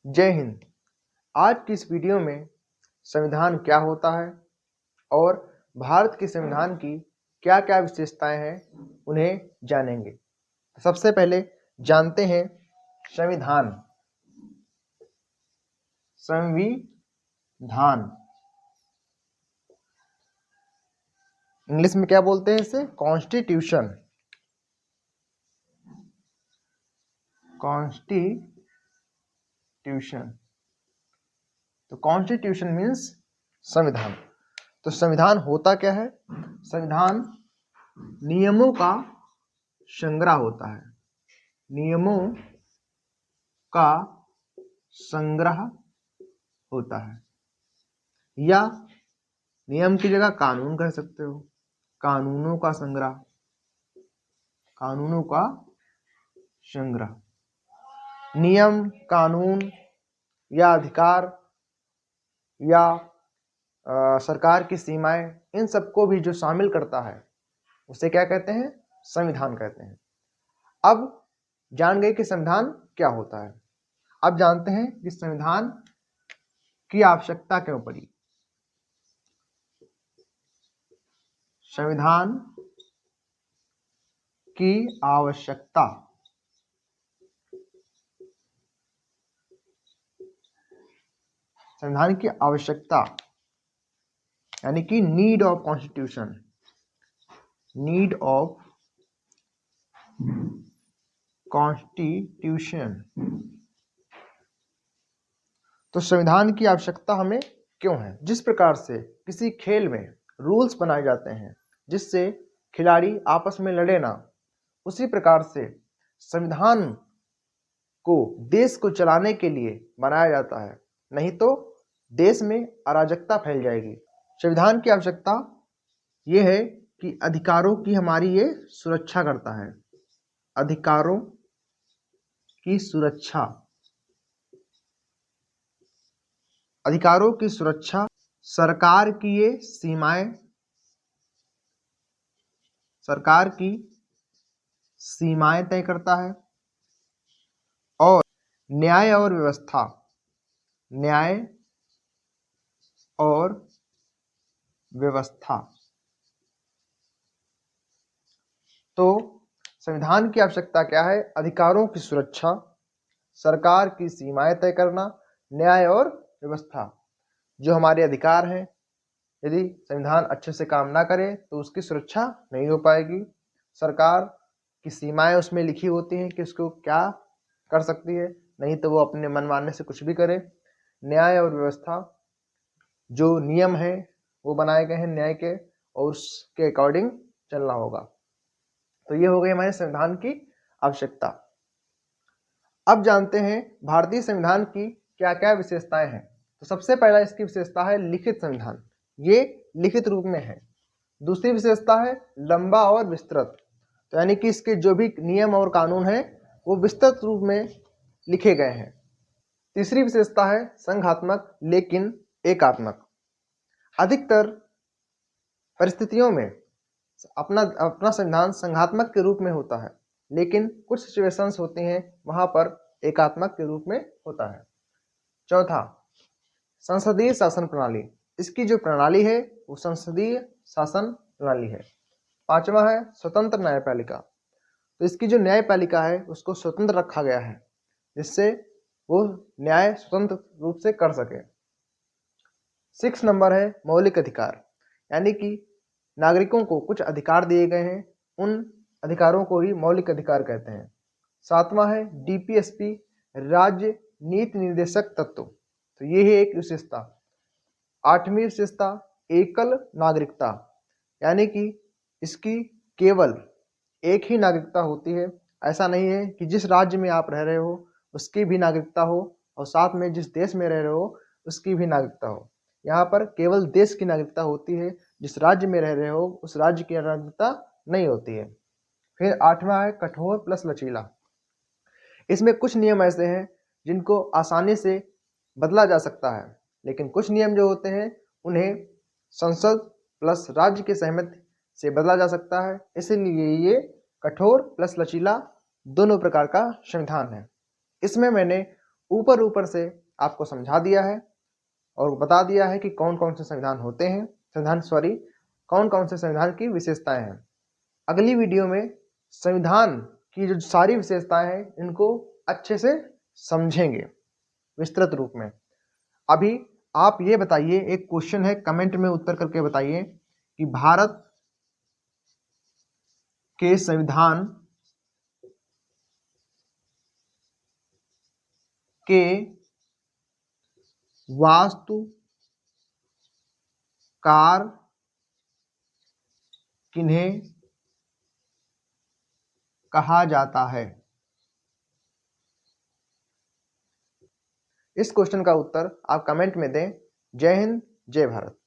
जय हिंद। आज की इस वीडियो में संविधान क्या होता है और भारत के संविधान की क्या क्या विशेषताएं हैं उन्हें जानेंगे। सबसे पहले जानते हैं संविधान। संविधान इंग्लिश में क्या बोलते हैं इसे? कॉन्स्टिट्यूशन। कॉन्स्टिट्यूशन तो कॉन्स्टिट्यूशन मीन्स संविधान। तो संविधान होता क्या है? संविधान नियमों का संग्रह होता है। नियमों का संग्रह होता है, या नियम की जगह कानून कह सकते हो। कानूनों का संग्रह, कानूनों का संग्रह। नियम, कानून या अधिकार या सरकार की सीमाएं, इन सबको भी जो शामिल करता है उसे क्या कहते हैं? संविधान कहते हैं। अब जान गए कि संविधान क्या होता है। अब जानते हैं कि संविधान की आवश्यकता क्यों पड़ी। संविधान की आवश्यकता, संविधान की आवश्यकता यानी कि need of constitution. Need of constitution. तो संविधान की आवश्यकता हमें क्यों है? जिस प्रकार से किसी खेल में रूल्स बनाए जाते हैं जिससे खिलाड़ी आपस में लड़े ना, उसी प्रकार से संविधान को देश को चलाने के लिए बनाया जाता है, नहीं तो देश में अराजकता फैल जाएगी। संविधान की आवश्यकता ये है कि अधिकारों की हमारी ये सुरक्षा करता है। अधिकारों की सुरक्षा, अधिकारों की सुरक्षा, सरकार की ये सीमाएं, सरकार की सीमाएं तय करता है, और न्याय और व्यवस्था, न्याय और व्यवस्था। तो संविधान की आवश्यकता क्या है? अधिकारों की सुरक्षा, सरकार की सीमाएं तय करना, न्याय और व्यवस्था। जो हमारे अधिकार हैं, यदि संविधान अच्छे से काम ना करे तो उसकी सुरक्षा नहीं हो पाएगी। सरकार की सीमाएं उसमें लिखी होती हैं कि उसको क्या कर सकती है, नहीं तो वो अपने मन मानने से कुछ भी करे। न्याय और व्यवस्था, जो नियम है वो बनाए गए हैं न्याय के, और उसके अकॉर्डिंग चलना होगा। तो ये हो गई हमारे संविधान की आवश्यकता। अब जानते हैं भारतीय संविधान की क्या क्या विशेषताएं हैं। तो सबसे पहला इसकी विशेषता है लिखित संविधान। ये लिखित रूप में है। दूसरी विशेषता है लंबा और विस्तृत, तो यानी कि इसके जो भी नियम और कानून हैं वो विस्तृत रूप में लिखे गए हैं। तीसरी विशेषता है संघात्मक लेकिन एकात्मक। अधिकतर परिस्थितियों में अपना संविधान संघात्मक के रूप में होता है, लेकिन कुछ सिचुएशंस होती हैं वहां पर एकात्मक के रूप में होता है। चौथा, संसदीय शासन प्रणाली। इसकी जो प्रणाली है वो संसदीय शासन प्रणाली है। पांचवा है स्वतंत्र न्यायपालिका। तो इसकी जो न्यायपालिका है उसको स्वतंत्र रखा गया है, जिससे वो न्याय स्वतंत्र रूप से कर सके। 6 नंबर है मौलिक अधिकार, यानी कि नागरिकों को कुछ अधिकार दिए गए हैं, उन अधिकारों को ही मौलिक अधिकार कहते हैं। 7वां है डीपीएसपी, राज्य नीति निर्देशक तत्व। तो ये है एक विशेषता। 8वीं विशेषता एकल नागरिकता, यानी कि इसकी केवल एक ही नागरिकता होती है। ऐसा नहीं है कि जिस राज्य में आप रह रहे हो उसकी भी नागरिकता हो और साथ में जिस देश में रह रहे हो उसकी भी नागरिकता हो। यहाँ पर केवल देश की नागरिकता होती है, जिस राज्य में रह रहे हो उस राज्य की नागरिकता नहीं होती है। फिर 8वां है कठोर प्लस लचीला। इसमें कुछ नियम ऐसे हैं जिनको आसानी से बदला जा सकता है, लेकिन कुछ नियम जो होते हैं उन्हें संसद प्लस राज्य के सहमति से बदला जा सकता है। इसलिए ये कठोर प्लस लचीला दोनों प्रकार का संविधान है। इसमें मैंने ऊपर ऊपर से आपको समझा दिया है और बता दिया है कि कौन कौन से संविधान होते हैं, कौन कौन से संविधान की विशेषताएं हैं। अगली वीडियो में संविधान की जो सारी विशेषताएं हैं इनको अच्छे से समझेंगे विस्तृत रूप में। अभी आप ये बताइए, एक क्वेश्चन है, कमेंट में उत्तर करके बताइए कि भारत के संविधान के वास्तुकार किन्हें कहा जाता है। इस क्वेश्चन का उत्तर आप कमेंट में दें। जय हिंद, जय भारत।